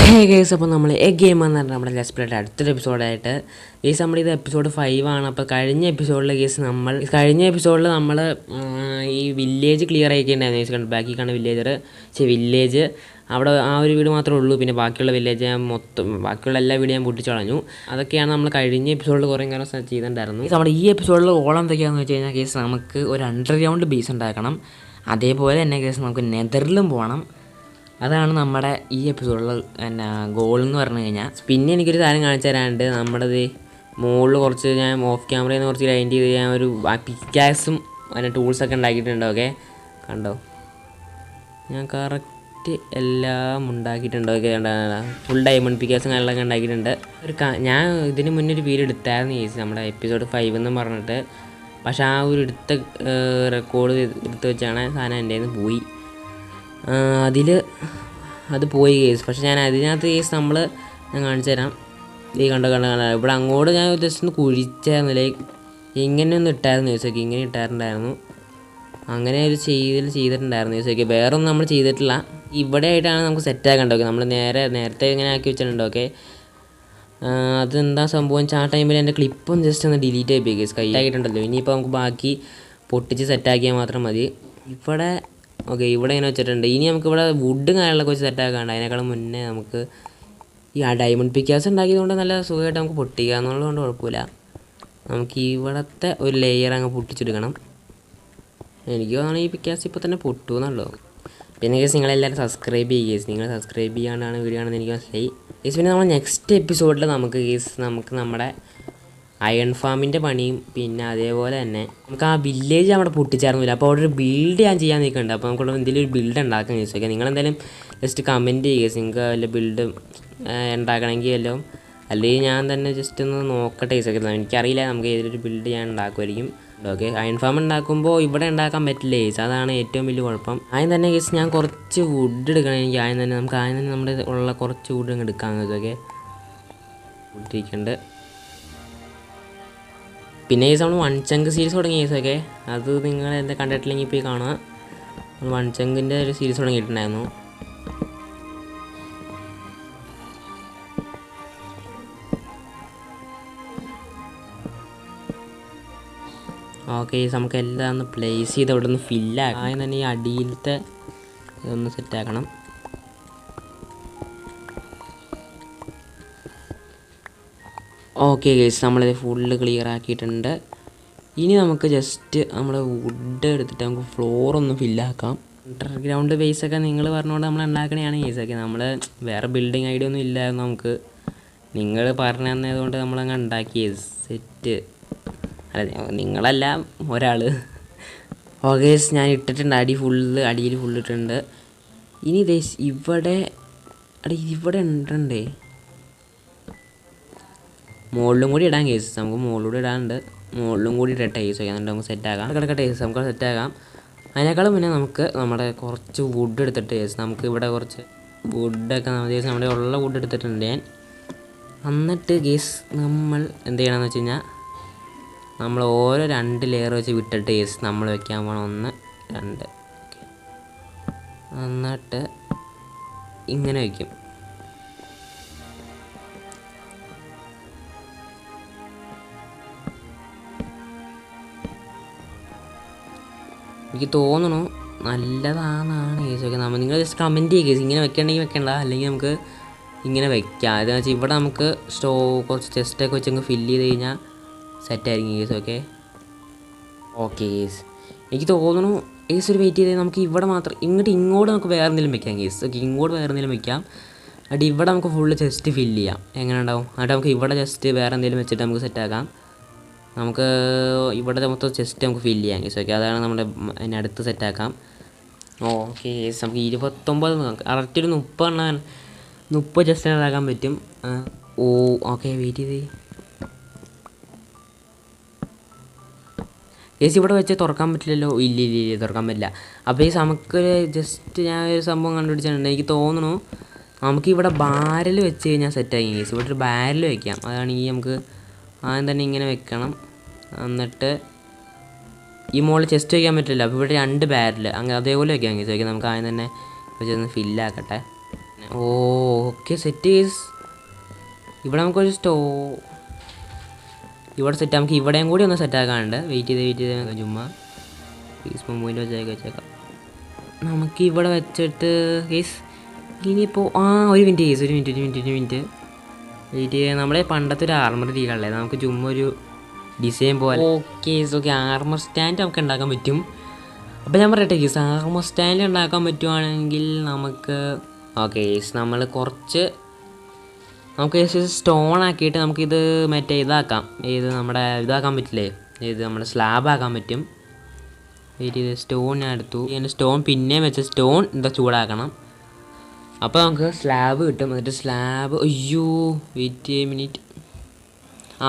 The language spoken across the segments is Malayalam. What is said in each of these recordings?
ഹേ ഗൈസ്, അപ്പോൾ നമ്മൾ ഗെയിം എന്ന് പറഞ്ഞാൽ നമ്മുടെ ലെറ്റ്സ് പ്ലേയുടെ അടുത്തൊരു എപ്പിസോഡായിട്ട് ഗൈസ് നമ്മളിത് എപ്പിസോഡ് 5 ആണ്. അപ്പോൾ കഴിഞ്ഞ എപ്പിസോഡിൽ നമ്മൾ ഈ വില്ലേജ് ക്ലിയർ ആക്കിയിട്ടുണ്ടായിരുന്നു ഗൈസ്. കണ്ട് ബാക്കി കാണുന്ന വില്ലേജ് അവിടെ ആ ഒരു വീട് മാത്രമേ ഉള്ളൂ. പിന്നെ ബാക്കിയുള്ള വില്ലേജ് ഞാൻ ബാക്കിയുള്ള എല്ലാ വീടും ഞാൻ പൊട്ടിച്ച് കളഞ്ഞു. അതൊക്കെയാണ് നമ്മൾ കഴിഞ്ഞ എപ്പിസോഡിൽ കുറേ കാലം ചെയ്തിട്ടുണ്ടായിരുന്നു. നമ്മുടെ ഈ എപ്പിസോഡിൽ ഓളം എന്തൊക്കെയാണെന്ന് വെച്ച് കഴിഞ്ഞാൽ കേസ് നമുക്ക് ഒരു അണ്ടർഗ്രൗണ്ട് ബേസ് ഉണ്ടാക്കണം. അതേപോലെ തന്നെ കേസ് നമുക്ക് നെതറിലും പോകണം. അതാണ് നമ്മുടെ ഈ എപ്പിസോഡിൽ എന്നാ ഗോൾ എന്ന് പറഞ്ഞു കഴിഞ്ഞാൽ. പിന്നെ എനിക്കൊരു സാധനം കാണിച്ചു തരാനുണ്ട്. നമ്മുടെ മുകളിൽ കുറച്ച് ഞാൻ ഓഫ് ക്യാമറയിൽ നിന്ന് കുറച്ച് ഗ്രൈൻഡ് ചെയ്ത് ഞാൻ ഒരു പിക്കാസും അതിൻ്റെ ടൂൾസൊക്കെ ഉണ്ടാക്കിയിട്ടുണ്ട്. ഓക്കെ, കണ്ടോ, ഞാൻ കറക്റ്റ് എല്ലാം ഉണ്ടാക്കിയിട്ടുണ്ട്. ഓക്കെ, ഫുൾ ഡയമണ്ട് പിക്കാസും കാര്യങ്ങളൊക്കെ ഉണ്ടാക്കിയിട്ടുണ്ട്. ഞാൻ ഇതിന് മുന്നേ ഒരു വീഡിയോ എടുത്തായിരുന്നു ചേച്ചി, നമ്മുടെ എപ്പിസോഡ് 5 എന്ന് പറഞ്ഞിട്ട്. പക്ഷേ ആ ഒരു റെക്കോർഡ് എടുത്ത് വെച്ചാണ് സാധനം എൻ്റെ കയ്യിൽ നിന്ന് പോയി. അത് പോയി കേസ്. പക്ഷെ ഞാൻ അതിനകത്ത് കേസ് ഞാൻ കാണിച്ചു തരാം. ഈ കണ്ടോ ഇവിടെ അങ്ങോട്ട് ഞാൻ ജസ്റ്റ് ഒന്ന് കുഴിച്ചായിരുന്നു. ലൈക്ക് ഇങ്ങനെയൊന്നും ഇട്ടായിരുന്നു കേസൊക്കെ, ഇങ്ങനെ ഇട്ടാറുണ്ടായിരുന്നു. അങ്ങനെ ഒരു ചെയ്തിട്ടുണ്ടായിരുന്നു കേസൊക്കെ. വേറെ ഒന്നും നമ്മൾ ചെയ്തിട്ടില്ല. ഇവിടെ ആയിട്ടാണ് നമുക്ക് സെറ്റാക്കേണ്ടത്. ഓക്കെ, നമ്മൾ നേരത്തെ ഇങ്ങനെ ആക്കി വെച്ചിട്ടുണ്ട്. ഓക്കെ, അതെന്താ സംഭവം വെച്ചാൽ ആ ടൈമിൽ എൻ്റെ ക്ലിപ്പൊന്ന് ജസ്റ്റ് ഒന്ന് ഡിലീറ്റ് ആയിപ്പോയി കേസ്. കൈയായിട്ടുണ്ടല്ലോ. ഇനിയിപ്പോൾ നമുക്ക് ബാക്കി പൊട്ടിച്ച് സെറ്റാക്കിയാൽ മാത്രം മതി. ഇവിടെ ഇങ്ങനെ വെച്ചിട്ടുണ്ട്. ഇനി നമുക്കിവിടെ വുഡും കാര്യങ്ങളൊക്കെ വെച്ച് സെറ്റാക്കാണ്ട്. അതിനേക്കാളും മുന്നേ നമുക്ക് ഈ ഡയമണ്ട് പിക്കാസ് ഉണ്ടാക്കിയതുകൊണ്ട് നല്ല സുഖമായിട്ട് നമുക്ക് പൊട്ടിക്കുക എന്നുള്ളതുകൊണ്ട് കുഴപ്പമില്ല. നമുക്ക് ഇവിടുത്തെ ഒരു ലെയർ അങ്ങ് പൊട്ടിച്ചെടുക്കണം. എനിക്ക് തോന്നുന്നു ഈ പിക്കാസ് ഇപ്പോൾ തന്നെ പൊട്ടുമെന്നുള്ളൂ. പിന്നെ കേസ് നിങ്ങളെല്ലാവരും സബ്സ്ക്രൈബ് ചെയ്യുക കേസ്. നിങ്ങൾ സബ്സ്ക്രൈബ് ചെയ്യാണ്ടാണ് വീഡിയോ ആണെന്ന് എനിക്ക് മനസ്സിലായി കേസ്. പിന്നെ നമ്മൾ നെക്സ്റ്റ് എപ്പിസോഡിൽ നമുക്ക് നമ്മുടെ അയൺ ഫാമിൻ്റെ പണിയും പിന്നെ അതേപോലെ തന്നെ നമുക്ക് ആ വില്ലേജ് അവിടെ പൊട്ടിച്ചേർന്നില്ല. അപ്പോൾ അവിടെ ഒരു ബിൽഡ് ഞാൻ ചെയ്യാൻ നിൽക്കുന്നുണ്ട്. അപ്പോൾ നമുക്ക് എന്തെങ്കിലും ഒരു ബിൽഡ് ഉണ്ടാക്കാൻ ചോദിച്ചോക്കെ. നിങ്ങളെന്തായാലും ജസ്റ്റ് കമൻറ്റ് ചെയ്യുക നിങ്ങൾക്ക് വല്ല ബിൽഡ് ഉണ്ടാക്കണമെങ്കിൽ വല്ലതും. അല്ലെങ്കിൽ ഞാൻ തന്നെ ജസ്റ്റ് ഒന്ന് നോക്കട്ടെ ചോദിച്ചൊക്കെ. എനിക്കറിയില്ല, നമുക്ക് ഏതൊരു ബിൽഡ് ഞാൻ ഉണ്ടാക്കുമായിരിക്കും. ഓക്കെ, അയൺ ഫാം ഉണ്ടാക്കുമ്പോൾ ഇവിടെ ഉണ്ടാക്കാൻ പറ്റില്ല കേസ്. അതാണ് ഏറ്റവും വലിയ കുഴപ്പം. ആദ്യം തന്നെ കേസ് ഞാൻ കുറച്ച് വുഡ് എടുക്കണം. എനിക്ക് ആദ്യം തന്നെ നമ്മുടെ ഉള്ള കുറച്ച് വുഡ് അങ്ങ് എടുക്കാൻ ഓക്കെ ഇട്ടിരിക്കുന്നുണ്ട്. പിന്നെ കേസ് നമ്മൾ 1 ചങ്ക് സീരീസ് തുടങ്ങിയ കേസൊക്കെ, അത് നിങ്ങൾ എന്താ കണ്ടിട്ടില്ലെങ്കിൽ ഇപ്പോൾ കാണുക. 1 ചങ്കിൻ്റെ ഒരു സീരീസ് തുടങ്ങിയിട്ടുണ്ടായിരുന്നു. ഓക്കെ, നമുക്ക് എല്ലാം ഒന്ന് പ്ലേസ് ചെയ്ത് അവിടെ നിന്ന് ഫില്ലാക്കാം. ആദ്യം തന്നെ ഈ അടിയിലത്തെ ഇതൊന്ന് സെറ്റാക്കണം. ഓക്കെ ഗൈസ്, നമ്മളിത് ഫുള്ള് ക്ലിയർ ആക്കിയിട്ടുണ്ട്. ഇനി നമുക്ക് ജസ്റ്റ് നമ്മൾ വുഡ് എടുത്തിട്ട് നമുക്ക് ഫ്ലോറൊന്ന് ഫില്ലാക്കാം. അണ്ടർഗ്രൗണ്ട് ബേസൊക്കെ നിങ്ങൾ പറഞ്ഞുകൊണ്ട് നമ്മൾ ഉണ്ടാക്കണതാണ് ഗൈസൊക്കെ. നമ്മൾ വേറെ ബിൽഡിങ് ഐഡിയ ഒന്നും ഇല്ലായിരുന്നു നമുക്ക്. നിങ്ങൾ പറഞ്ഞു തന്നതുകൊണ്ട് നമ്മളങ്ങ് ഉണ്ടാക്കി സെറ്റ്. അല്ല, നിങ്ങളല്ല, ഒരാൾ. ഓക്കെ ഗൈസ്, ഞാൻ ഇട്ടിട്ടുണ്ട്. അടിയിൽ ഫുള്ള് ഇട്ടിട്ടുണ്ട്. ഇനി ഗൈസ് ഇവിടെ ഉണ്ടേ, മുകളിലും കൂടി ഇടാൻ കേസ്. നമുക്ക് മുകളിലൂടെ ഇടാനുണ്ട്. മുകളിലും കൂടി ഇടട്ടെ കേസ്. എന്നിട്ട് നമുക്ക് സെറ്റാക്കാം. കിടക്കട്ടെ കേസ്, നമുക്ക് സെറ്റാക്കാം. അതിനേക്കാളും പിന്നെ നമുക്ക് നമ്മുടെ കുറച്ച് വുഡ് എടുത്തിട്ട് കേസ്, നമുക്ക് ഇവിടെ കുറച്ച് വുഡൊക്കെ കേസ് നമ്മുടെ ഉള്ള വുഡ് എടുത്തിട്ടുണ്ട് ഞാൻ. എന്നിട്ട് കേസ് നമ്മൾ എന്ത് ചെയ്യണമെന്ന് വെച്ച് കഴിഞ്ഞാൽ നമ്മൾ ഓരോ 2 ലെയർ വെച്ച് വിട്ടിട്ട് കേസ് നമ്മൾ വെക്കാൻ പോകണം. 1 2. എന്നിട്ട് ഇങ്ങനെ വയ്ക്കും. എനിക്ക് തോന്നുന്നു നല്ലതാണെന്നാണ് കേസൊക്കെ. നിങ്ങൾ ജസ്റ്റ് കമൻറ്റ് ചെയ്യുക കേസ്. ഇങ്ങനെ വെക്കണമെങ്കിൽ വെക്കണ്ട, അല്ലെങ്കിൽ നമുക്ക് ഇങ്ങനെ വെക്കാം. അതെന്ന് വെച്ചാൽ ഇവിടെ നമുക്ക് കുറച്ച് ചെസ്റ്റൊക്കെ വെച്ച് അങ്ങ് ഫില്ല് ചെയ്ത് കഴിഞ്ഞാൽ സെറ്റായിരിക്കും കേസ്. ഓക്കെ കേസ്, എനിക്ക് തോന്നുന്നു കേസ് ഒരു വെയിറ്റ് ചെയ്ത് നമുക്ക് ഇവിടെ മാത്രം ഇങ്ങോട്ട് നമുക്ക് വേറെ എന്തെങ്കിലും വെക്കാം കേസ്. ഓക്കെ, ഇങ്ങോട്ട് വേറെ എന്തെങ്കിലും വെക്കാം. എന്നിട്ട് ഇവിടെ നമുക്ക് ഫുള്ള് ചെസ്റ്റ് ഫില്ല് ചെയ്യാം. എങ്ങനെ ഉണ്ടാവും? എന്നിട്ട് നമുക്ക് ഇവിടെ ജസ്റ്റ് വേറെ എന്തെങ്കിലും വെച്ചിട്ട് നമുക്ക് സെറ്റാക്കാം. നമുക്ക് ഇവിടെ മൊത്തം ചെസ്റ്റ് നമുക്ക് ഫില്ല് ചെയ്യാം കേസ്. ഓക്കെ, അതാണ് നമ്മുടെ അതിനടുത്ത് സെറ്റാക്കാം. ഓക്കെ കേസ്, നമുക്ക് 29 കറക്റ്റ് ഒരു 30 ചെസ്റ്റ് ഇതാക്കാൻ പറ്റും. ഓക്കെ, വെയിറ്റ് ചെയ്ത് കേസ്. ഇവിടെ വെച്ച് തുറക്കാൻ പറ്റില്ലല്ലോ. ഇല്ല, തുറക്കാൻ പറ്റില്ല. അപ്പോൾ ഈ നമുക്ക് ജസ്റ്റ് ഞാൻ ഒരു സംഭവം കണ്ടുപിടിച്ചിട്ടുണ്ട്. എനിക്ക് തോന്നുന്നു നമുക്കിവിടെ ബാരൽ വെച്ച് കഴിഞ്ഞാൽ സെറ്റായി കേസ്. ഇവിടെ ഒരു ബാരൽ വയ്ക്കാം. അതാണെങ്കിൽ നമുക്ക് ആദ്യം തന്നെ ഇങ്ങനെ വെക്കണം. എന്നിട്ട് ഈ മുകളിൽ ചെസ്റ്റ് വയ്ക്കാൻ പറ്റില്ല. അപ്പോൾ ഇവിടെ 2 ബാരൽ അങ്ങനെ അതേപോലെ വയ്ക്കാം കേസ്. നമുക്ക് ആദ്യം തന്നെ വെച്ചൊന്ന് ഫില്ലാക്കട്ടെ. Okay set case. ഇവിടെ നമുക്കൊരു ഇവിടെ സെറ്റ്, നമുക്ക് ഇവിടെയും കൂടി ഒന്ന് സെറ്റാക്കാനുണ്ട്. വെയിറ്റ് ചെയ്ത് ചുമ്മാ സ്പൂൺ പോയിൻ്റ് വെച്ചേക്കാം. നമുക്ക് ഇവിടെ വെച്ചിട്ട് കേസ് ഇനിയിപ്പോൾ ഒരു മിനിറ്റ് കേസ്, ഒരു മിനിറ്റ് വെയിറ്റ് ചെയ്യാൻ. നമ്മളെ പണ്ടത്തെ ഒരു ആർമർ രീതികളല്ലേ, നമുക്ക് ചുമ്മാ ഒരു ഡിസൈൻ പോലെ. ഓക്കെ ആർമർ സ്റ്റാൻഡ് നമുക്ക് ഉണ്ടാക്കാൻ പറ്റും. അപ്പോൾ ഞാൻ പറയട്ടെ കേസ്, ആർമർ സ്റ്റാൻഡ് ഉണ്ടാക്കാൻ പറ്റുവാണെങ്കിൽ നമുക്ക് നമ്മൾ നമുക്ക് സ്റ്റോൺ ആക്കിയിട്ട് നമുക്കിത് മറ്റേ ഇതാക്കാം. നമ്മുടെ ഇതാക്കാൻ പറ്റില്ലേ, നമ്മുടെ സ്ലാബ് ആക്കാൻ പറ്റും. വെയിറ്റ് ചെയ്ത് സ്റ്റോൺ ഞാൻ എടുത്തു. സ്റ്റോൺ പിന്നെയും വെച്ച് സ്റ്റോൺ ചൂടാക്കണം. അപ്പോൾ നമുക്ക് സ്ലാബ് കിട്ടും. എന്നിട്ട് സ്ലാബ് വെയിറ്റ് മിനിറ്റ്.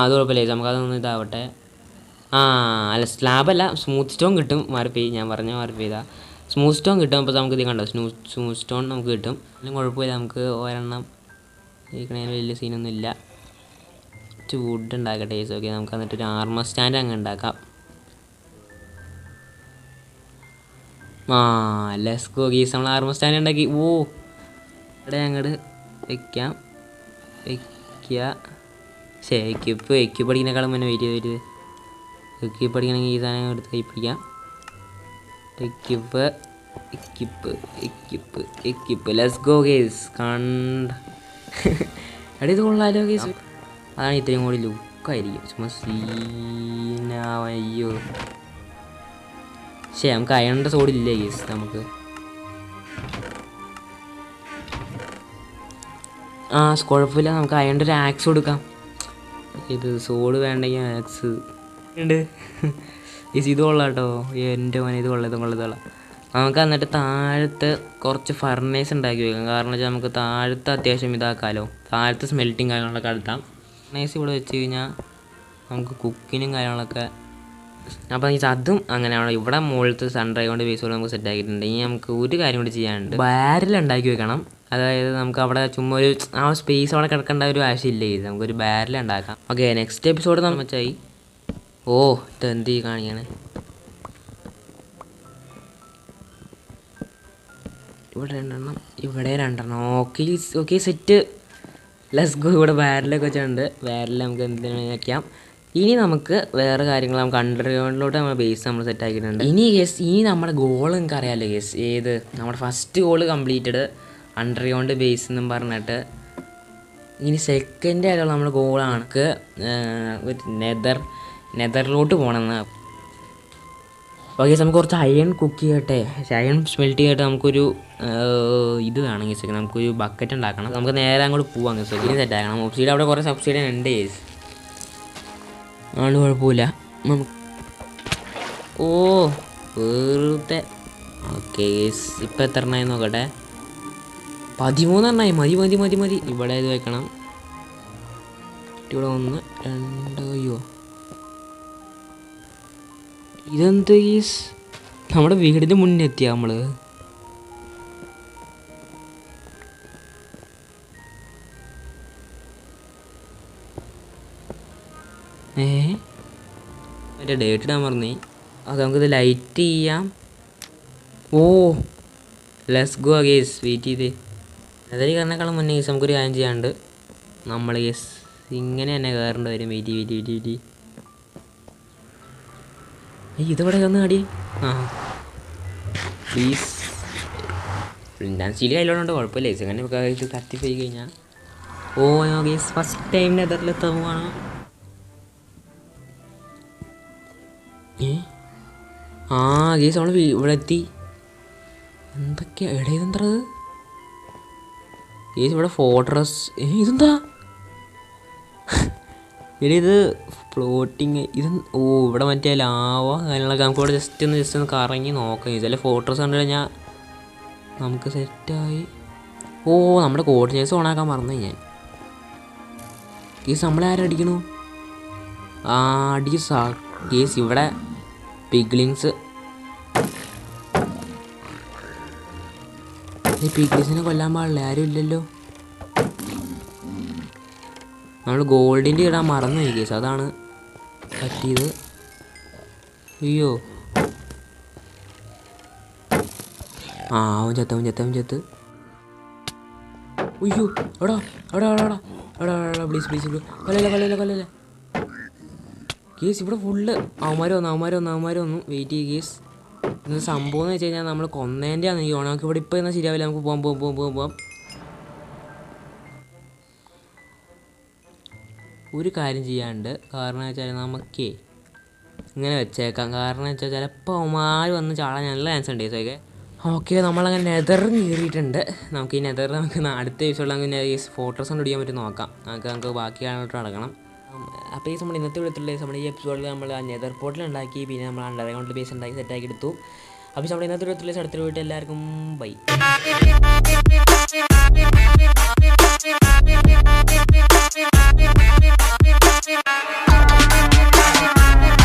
അത് കുഴപ്പമില്ല, നമുക്കതൊന്ന് ഇതാവട്ടെ. അല്ല സ്ലാബല്ല, സ്മൂത്ത് സ്റ്റോൺ കിട്ടും. ഞാൻ മാറിപ്പോയതാ. സ്മൂത്ത് സ്റ്റോൺ കിട്ടും. അപ്പോൾ നമുക്ക് ഇത് കണ്ടോ, സ്മൂത്ത് സ്റ്റോൺ നമുക്ക് കിട്ടും. അതിനും കുഴപ്പമില്ല, നമുക്ക് ഒരെണ്ണം ഇരിക്കണേന് വലിയ സീനൊന്നും ഇല്ല. വുഡ് ഉണ്ടാക്കട്ടെ. ഓക്കെ, നമുക്ക് എന്നിട്ടൊരു ആർമർ സ്റ്റാൻഡ് അങ്ങ് ഉണ്ടാക്കാം. ലെറ്റ്സ് ഗോ ഗീസ്, നമ്മൾ ആർമർ സ്റ്റാൻഡ് ഉണ്ടാക്കി. ഇവിടെ അങ്ങോട്ട് വെക്കാം. എക്യൂപ്പ് അടിക്കുന്നേക്കാളും മുന്നേ വെയിറ്റ് ചെയ്ത് എക്യൂപ്പ് അടിക്കണമെങ്കിൽ ഈ സാധനം എടുത്ത് കൈ പിടിക്കാം. എക്യൂപ്പ് ലെറ്റ്സ് ഗോ ഗീസ്. ഇത് കൊള്ളാലോ ഗീസ്. അതാണ് ഇത്രയും കൂടി ലുക്കായിരിക്കും. ചുമ്മാ സീനാവയ്യോ. നമുക്ക് അയണിൻ്റെ സോഡില്ലേ ഗീസ്. നമുക്ക് കുഴപ്പമില്ല, നമുക്ക് അയണിൻ്റെ ഒരു ആക്സ് കൊടുക്കാം. ഇത് സോഡ് വേണ്ടെങ്കിൽ ആക്സ് ഉണ്ട്. ഇത് കൊള്ളാം കേട്ടോ. എൻ്റെ മോനെ ഇത് കൊള്ളാം. നമുക്ക് എന്നിട്ട് താഴത്ത് കുറച്ച് ഫർണേസ് ഉണ്ടാക്കി വെക്കാം. കാരണം വെച്ചാൽ നമുക്ക് താഴത്ത് അത്യാവശ്യം ഇതാക്കാമല്ലോ. താഴത്ത് സ്മെൽറ്റിങ് കാര്യങ്ങളൊക്കെ നടത്താം. ഫർണേസ് ഇവിടെ വെച്ച് കഴിഞ്ഞാൽ നമുക്ക് കുക്കിങ്ങും കാര്യങ്ങളൊക്കെ. അപ്പോൾ അതും അങ്ങനെയാണോ. ഇവിടെ മുകളിലത്തെ സൺഡ്രൈവ് കൊണ്ട് ബേസ് കൊണ്ട് നമുക്ക് സെറ്റ് ആക്കിയിട്ടുണ്ട്. ഇനി നമുക്ക് ഒരു കാര്യം കൂടി ചെയ്യാനുണ്ട്. ബാരൽ ഉണ്ടാക്കി വെക്കണം. അതായത് നമുക്ക് അവിടെ ചുമ്മാ ഒരു സ്പേസ് അവിടെ കിടക്കേണ്ട ഒരു ആവശ്യമില്ല. നമുക്കൊരു ബാരൽ ഉണ്ടാക്കാം. ഓക്കെ, നെക്സ്റ്റ് എപ്പിസോഡ് നമ്മൾ വെച്ചായി. ഇതെന്ത് കാണിയാണ്. ഇവിടെ രണ്ടെണ്ണം. Okay set. Let's go. ഇവിടെ ബാരലൊക്കെ വെച്ചിട്ടുണ്ട്. ബാരൽ നമുക്ക് എന്തിനു വയ്ക്കാം. ഇനി നമുക്ക് വേറെ കാര്യങ്ങൾ നമുക്ക് അണ്ടർഗ്രൗണ്ടിലോട്ട് നമ്മുടെ ബേസ് നമ്മൾ സെറ്റ് ആക്കിയിട്ടുണ്ട്. ഇനി നമ്മുടെ ഗോൾ നിങ്ങൾക്ക് അറിയാമല്ലോ ഗേസ്. നമ്മുടെ first goal completed underground base എന്നും പറഞ്ഞിട്ട്. ഇനി സെക്കൻഡ് ആയിട്ടുള്ള നമ്മുടെ ഗോളാണ് നെതറിലോട്ട് പോകണമെന്ന്. ഓക്കെ, നമുക്ക് കുറച്ച് അയൺ കുക്ക് ചെയ്യട്ടെ. അയൺ സ്മെൽറ്റ് ചെയ്തിട്ട് നമുക്കൊരു ഇത് വേണം ഗേസ്. നമുക്കൊരു ബക്കറ്റ് ഉണ്ടാക്കണം. നമുക്ക് നേരെ അങ്ങോട്ട് പോവാം ഗേസ്. ഇനി സെറ്റ് ആക്കണം. ഒബ്സിഡിയൻ അവിടെ കുറേ സബ്സിഡിയൻ ഉണ്ട് ഗേസ്. കുഴപ്പമില്ല നമുക്ക്. വെറുതെ. ഓക്കെ ഗേസ്, ഇപ്പം എത്ര എണ്ണമായി നോക്കട്ടെ. 13 എണ്ണമായി. മതി. ഇവിടെ ഇത് വെക്കണം. ഇവിടെ 1 2. ഇതെന്ത് ഗീസ്, നമ്മുടെ വീടിൻ്റെ മുന്നേ എത്തിയ നമ്മൾ. മറ്റേ ഡേറ്റ് ഇടാൻ പറഞ്ഞേ. ഓക്കെ, നമുക്കിത് ലൈറ്റ് ചെയ്യാം. Let's go guys. വെയിറ്റ് ചെയ്ത് അതായത് കയറിനേക്കാളും മുന്നേ ഗേസ് നമുക്കൊരു കാര്യം ചെയ്യാണ്ട്. നമ്മൾ ഗേസ് ഇങ്ങനെ തന്നെ കയറേണ്ടി വരും. വെയിറ്റ്. ഇതിവിടെ ഒന്ന് അടി. പ്ലീസ്. ഞാൻ സ്റ്റീൽ കയ്യിലോണ്ട് കുഴപ്പമില്ല ഗേസ്. അങ്ങനെ ഇത് കത്തിപ്പോയി കഴിഞ്ഞാൽ. ഗേസ് ഫസ്റ്റ് ടൈം നെതറിലെത്താൻ പോവാണ്. ഗേസ് നമ്മൾ ഇവിടെ എത്തി. എന്തൊക്കെയാ ഇതെന്തത് ഗേസ്. ഇവിടെ ഫോർട്രസ്. ഇതെന്താ ഇത് ഫ്ലോട്ടിങ്. ഇവിടെ മറ്റേ ലാവ കാര്യങ്ങളൊക്കെ നമുക്ക് ഇവിടെ ജസ്റ്റ് ഒന്ന് കറങ്ങി നോക്കാം. ഇതിലെ ഫോട്ടോസ് കണ്ടു കഴിഞ്ഞാൽ നമുക്ക് സെറ്റായി. നമ്മുടെ കോർഡിനേറ്റ്സ് ഓണാക്കാൻ മറന്നു ഞാൻ. കേസ് നമ്മളെ ആരടിക്കണു. കേസ് ഇവിടെ പിഗ്ലിങ്സ്. പിഗ്ലിങ്സിനെ കൊല്ലാൻ പാടില്ല. ആരും ഇല്ലല്ലോ. നമ്മൾ ഗോൾഡിൻ്റെ ഇടാൻ മറന്നു പോയി കേസ്. അതാണ് പറ്റിയത്. അയ്യോ. അവൻ ചത്ത്. ഉയ്യോ എടാ എടാ എടാ എടാ എടാ എടാ പ്ലീസ് പ്ലീസ് കൊല്ലല്ലേ കേസ് ഇവിടെ ഫുള്ള് അവന്മാർ വന്നു വെയിറ്റ് ചെയ്യും കേസ്. ഇന്ന് സംഭവം എന്ന് വെച്ച് കഴിഞ്ഞാൽ നമ്മൾ കൊന്നേൻ്റെ ആണ് എനിക്ക് തോന്നുന്നത്. നമുക്ക് ഇവിടെ ഇപ്പോൾ എന്നാൽ ശരിയാവില്ല. നമുക്ക് പോകാം. ഒരു കാര്യം ചെയ്യാണ്ട് കാരണം വെച്ചാൽ നമുക്കേ ഇങ്ങനെ വെച്ചേക്കാം. കാരണം വെച്ചാൽ ചിലപ്പോൾ അവന്മാർ വന്ന് ചാടാൻ നല്ല ചാൻസ് ഉണ്ട് കേസൊക്കെ. ഓക്കെ നമ്മളങ്ങനെ നെതറിന് കയറിയിട്ടുണ്ട്. നമുക്ക് ഈ നെതറിൽ നമുക്ക് അടുത്ത ദിവസമുള്ള അങ്ങനെ ഫോട്ടോസ് കൊണ്ട് പിടിക്കാൻ പറ്റും നോക്കാം. നമുക്ക് ബാക്കി കാണാനായിട്ട് നടക്കണം. അപ്പോൾ ഈ നമ്മൾ ഇന്നത്തെ വിധത്തിലുള്ള നമ്മുടെ ഈ എപ്പിസോഡിൽ നമ്മൾ ആ നെതർ പോർട്ടൽ ഉണ്ടാക്കി, പിന്നെ നമ്മൾ അണ്ടർഗ്രൗണ്ട് ബേസ് ഉണ്ടാക്കി സെറ്റാക്കി എടുത്തു. അപ്പോൾ നമ്മൾ ഇന്നത്തെ വിധത്തിലുള്ള അടുത്ത വീട്ടിൽ എല്ലാവർക്കും ബൈ.